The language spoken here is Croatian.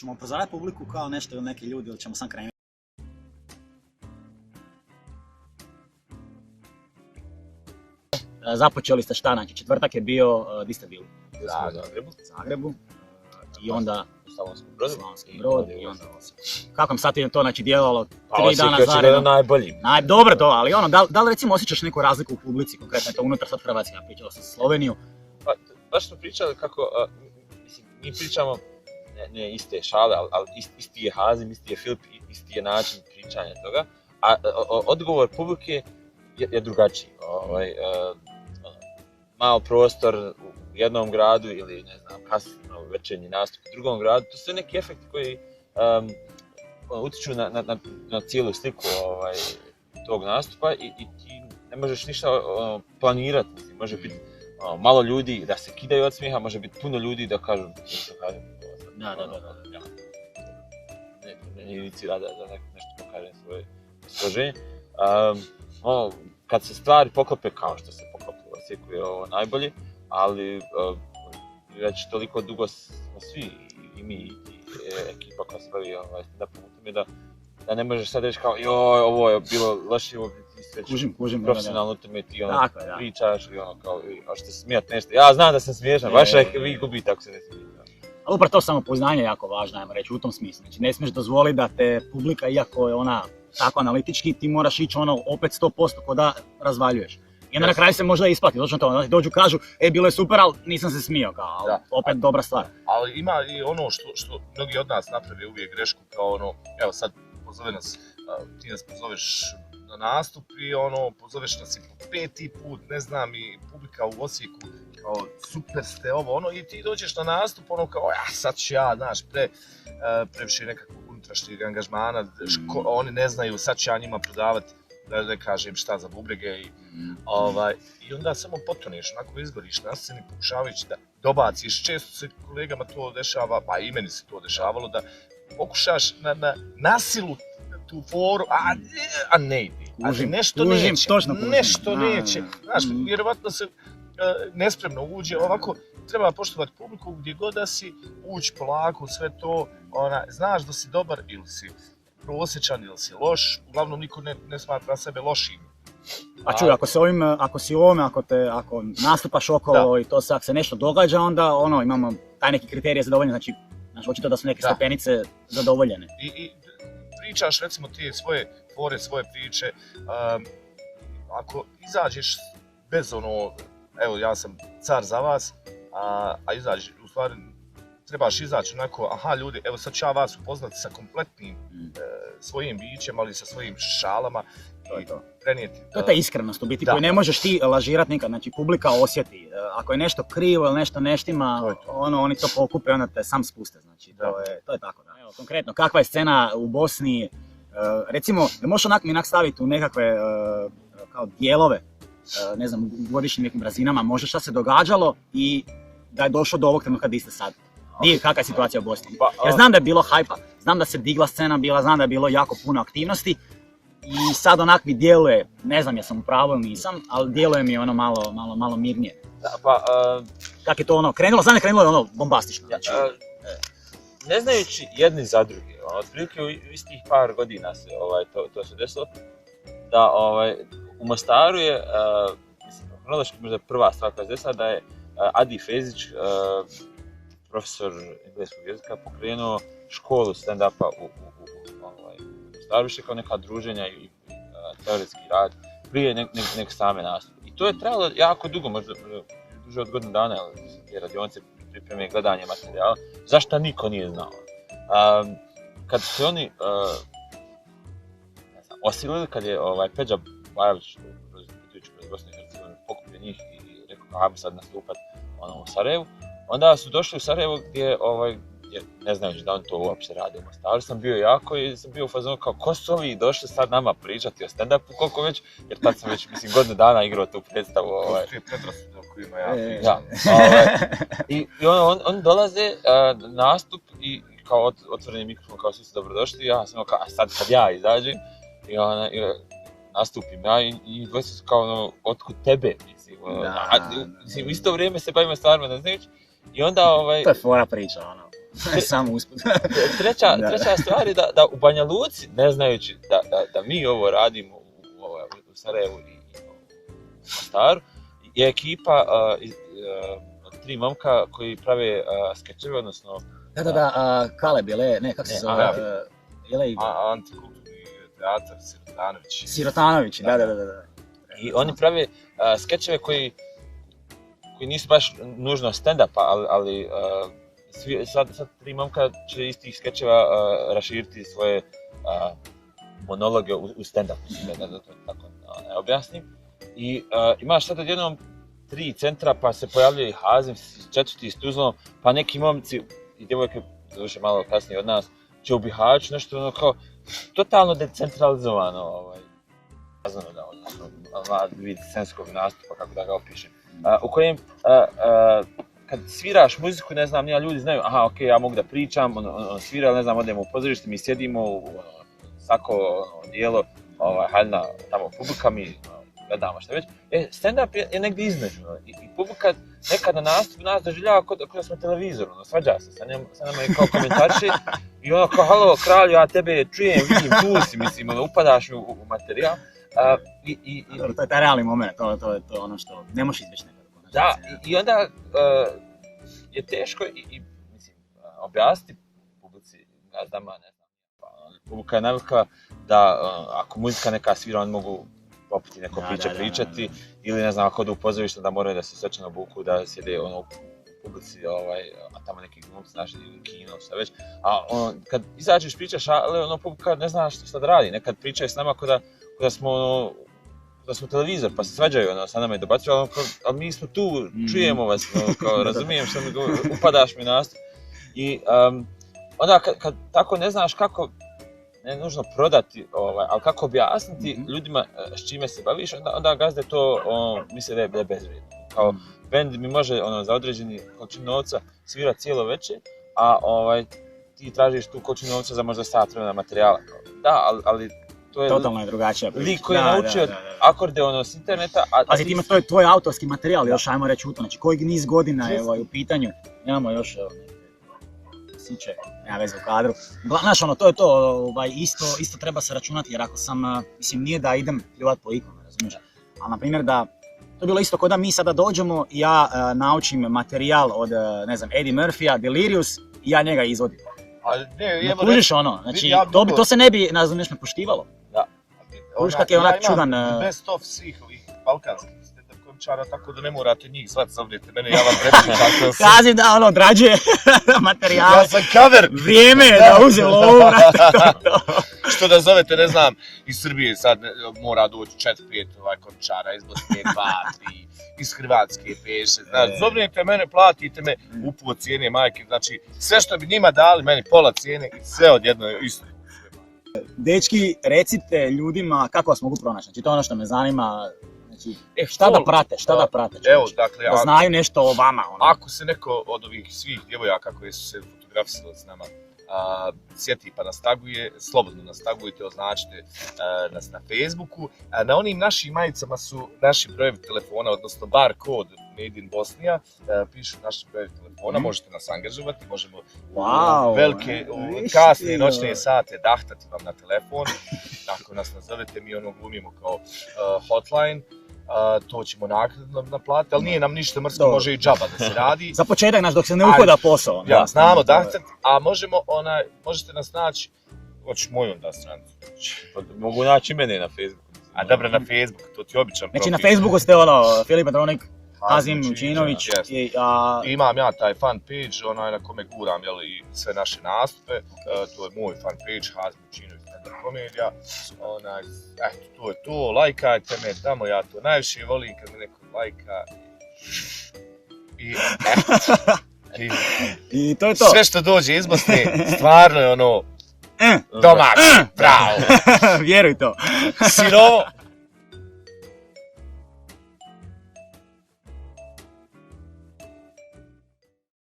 Ćemo upozoravati publiku kao nešto ili neki ljudi ili ćemo sam krenuti? Započeli ste šta, znači četvrtak je bio, di ste bili? Zagrebu. I onda Slavonski Brod i onda Osijek. Kako vam sad je to znači djelovalo 3 dana zaredom? Najbolji. Dobro to, ali ono, da li recimo osjećaš neku razliku u publici, konkretno to unutar sad Hrvatske, ja pričala sam Sloveniju? Pa, baš smo pričali kako, mislim, mi pričamo ne iste šale, ali isti je Hazim, isti je Filip, isti je način pričanja toga, a odgovor publike je drugačiji. Malo prostor u jednom gradu ili ne znam, kasno večernji nastup u drugom gradu, to su neki efekti koji utječu na cijelu sliku tog nastupa i ti ne možeš ništa planirati. Može biti malo ljudi da se kidaju od smijeha, može biti puno ljudi da kažu nešto kažem. Ne inicira da nešto pokaže svoje složenje. Kad se stvari poklope kao što se poklopilo u Osijeku je ovo najbolje, ali već toliko dugo smo svi, i mi, i ekipa koja se bavi stand-upom u tome da ne možeš sad reći kao joj, ovo je bilo loše, ovo ti već profesionalno u tome ti pričaš i kao, hoćete smijat nešto. Ja znam da sam smiješan, baš vi gubite ako se ne smijete. Ali upravo to samopouznanje je jako važno, ajmo reći, u tom smislu. Znači, ne smiješ dozvoliti da te publika, iako je ona tako analitički, ti moraš ići opet 100% ko da razvaljuješ. I onda na kraju se možda isplati, točno to, dođu kažu, bilo je super, ali nisam se smio, kao, opet dobra stvar. Ali ima i ono što mnogi od nas naprave uvijek grešku, kao evo sad pozove nas, ti nas pozoveš na nastup i pozoveš nas i po 5. put, ne znam, i publika u Osijeku, kao super ste i ti dođeš na nastup, kao sad ću ja, znaš, previše nekakvog unutrašnjeg angažmana, oni ne znaju, sad ću ja njima prodavati, da ne kažem šta za bubrege i onda samo potoneš, onako izgoriš na sceni pokušavajući da dobaciš, često se kolegama to dešava, pa i meni se to dešavalo, da pokušaš na silu tu foru, a ne ide, nešto neće, znaš, vjerovatno se nespremno uđe, ovako treba poštovati publiku gdje god da si, ući polako, sve to, znaš da si dobar ili si prosječan ili si loš, uglavnom niko ne smatra sebe lošim. A čuj, ako si u ovome, ako nastupaš okolo i to se, ako se nešto događa, onda imamo taj neki kriterij zadovoljene, znači očito da su neke stepenice zadovoljene. I pričaš recimo ti svoje fore, svoje priče, ako izađeš bez evo ja sam car za vas, a izađeš, u stvari trebaš izaći onako, aha ljudi, evo sad ću ja vas upoznati sa kompletnim svojim bićem, ali sa svojim šalama i prenijeti. To je ta iskrenost u biti koju ne možeš ti lažirati nikad, znači publika osjeti. Ako je nešto krivo ili nešto neštima, oni to pokupe, onda te sam spuste, znači to je tako. Da. Evo, konkretno, kakva je scena u Bosni, recimo, možeš onak staviti u nekakve kao dijelove, ne znam, u godišnjim nekim razinama, možda šta se događalo i da je došlo do ovog trenutka gdje ste sad. Kakva je situacija u Bosni? Ja znam da je bilo hajpa, znam da se digla scena bila, znam da je bilo jako puno aktivnosti i sad onak mi djeluje, ne znam jesam u pravu ili nisam, ali djeluje mi malo mirnije. Kak je to krenulo? Znam da je krenulo bombastično. Ne znajući jedni za drugi, otprilike u istih par godina se to se desilo, da u Mostaru je, mislim, hronološki možda prva stvar koja se desila, da je Adi Fezić, profesor engleskog jezika, pokrenuo školu stand-upa u Mostaru, više kao neka druženja i teoretski rad prije nek same nastupe. I to je trajalo jako dugo, možda duže od godinu dana, te radionice pripreme gledanje materijala, zašto niko nije znao. Kad su oni osilili, kad je Peđa Bajović kroz Bosnu i Hercegovinu pokupio njih i rekao ajmo sad nastupat u Sarajevu, onda su došli u Sarajevo gdje ne znajući da on to uopće radi u Mostaru, sam bio jako i sam bio u fazonu kao ko su ovi došli sad nama pričati o stand-upu koliko već, jer tad sam već godinu dana igrao tu predstavu. I oni dolaze na nastup i kao otvoreni mikrofon, kao svi su dobrodošli, ja sam kao, a sad kad ja izađem i nastupim ja i dvojice su kao otkud tebe, mislim, u isto vrijeme se bavimo stvarima, ne znajući. I onda To je fora priča, Samo usput. Treća stvar je da u Banja Luci, ne znajući da mi ovo radimo u Sarajevu i u Mostaru, je ekipa od 3 momka koji prave skečeve, odnosno... Da, Kaleb, ne, kako se zove? Antikulturni teatar Sirotanović. Sirotanović, da. I oni prave skečeve koji nisu baš nužno stand-up, ali sad 3 momka će iz tih skečeva raširiti svoje monologe u stand-up, da to tako ne objasnim. I imaš sad odjednom 3 centra, pa se pojavljaju Hazim, 4. iz Tuzlom, pa neki momci i djevojke, doduše malo kasnije od nas, će u Bihaću nešto ono kao totalno decentralizovano, vid scenskog nastupa, kako da ga opišem. U kojem, kad sviraš muziku, ne znam, ljudi znaju, aha, okej, ja mogu da pričam, on svira, ne znam, odemo u pozorište, mi sjedimo u svako dijelo, haljna tamo publika, mi gledamo šta već. Stand-up je negdje između, i publika nekad na nastupu nas doživljava kao da smo televizor, svađa se sa nama i kao komentariše, i ono kao, halo, kralju, ja tebe čujem, vidim, tu si, mislim, upadaš u materijal. To je taj realni moment, to je ono što ne možeš izbjeći nekada. Da, i onda je teško mislim, objasniti publici, gazdama, ne znam, publika je navikla da ako muzika neka svira, oni mogu popiti neko pričati, ili ne znam, ako odu u pozorište da moraju da se svečano obuku, da sjede u publici, a tamo neki glumci naši ili kino, šta već. A kad izađeš pričaš, ali publika ne zna šta da radi, nekad pričaju s nama da smo televizor, pa se svađaju, sa nama je dobacuju, ali mi smo tu, čujemo vas, razumijem što mi govori, upadaš mi nastup. I onda kad tako ne znaš kako, ne nužno prodati, ali kako objasniti ljudima s čime se baviš, onda gazde to misle da je bezvrijedno. Kao bend mi može za određeni količinu novca svirati cijelo večer, a ti tražiš tu količinu novca za možda sat vremena materijala. Da, ali to je totalno je drugačija priča. Lik koji je naučio akorde s interneta. Pazi, ti ima to je tvoj autorski materijal, još ajmo reći u to, znači koji niz godina je u pitanju, nemamo još siće, nema veze u kadru. Znaš, to je to, isto treba se računati, jer ako sam, mislim, nije da idem pljuvat po ikonu, razumiješ, ali na primjer da, to je bilo isto kao da mi sada dođemo i ja naučim materijal od, ne znam, Eddie Murphy-a, Delirious, i ja njega izvodim. Ne kužiš ono, znači, to se ne bi, razumiješ, ne poštivalo. Da. Kužiš kak je onak čudan... Best of svih ovih balkanskih stand-up komičara, tako da ne morate njih zvati, zovnite mene, ja vam prepričam. Kazim da odrađuje materijal. Ja sam cover! Vrijeme je da uze lovu, brate. Što da zovete, ne znam, iz Srbije sad mora doći 4-5 komičara, iz Bosne 2, 3, iz Hrvatske 5-6, znaš, zovnite mene, platite me, upo cijene majke, znači sve što bi njima dali, meni pola cijene i sve odjedno je isto. Dečki, recite ljudima kako vas mogu pronaći, znači to je ono što me zanima, znači šta da prate, evo, dakle, da znaju nešto o vama. Ako se neko od ovih svih djevojaka koje su se fotografisali s nama sjeti pa nas taguje, slobodno nas tagujte, označite nas na Facebooku. Na onim našim majicama su naši brojevi telefona, odnosno bar kod Made in Bosnia, pišu naši brojevi telefona, možete nas angažovati, možemo velike, kasne noćne sate dahtati vam na telefon. Ako nas nazovete, mi glumimo kao hotline. To ćemo naknadno naplatiti, ali nije nam ništa mrsko, može i džaba da se radi. Za početak, dok se ne uhoda posao. Ja, znamo dahtati, a možete nas naći, hoćeš moju onda stranicu. Mogu naći mene na Facebooku. A dobro, na Facebooku, to ti je običan profil. Znači na Facebooku ste Filip Petronik, Hazim Učinović. Imam ja taj fan page na kome guram i sve naše nastupe, to je moj fan page, Hazim Učinović. Komedija, to je to, lajkajte me tamo, ja to najviše volim kad me neko lajka i to je to. Sve što dođe iz Bosne, stvarno je domaće, bravo. Vjeruj to. Sirovo,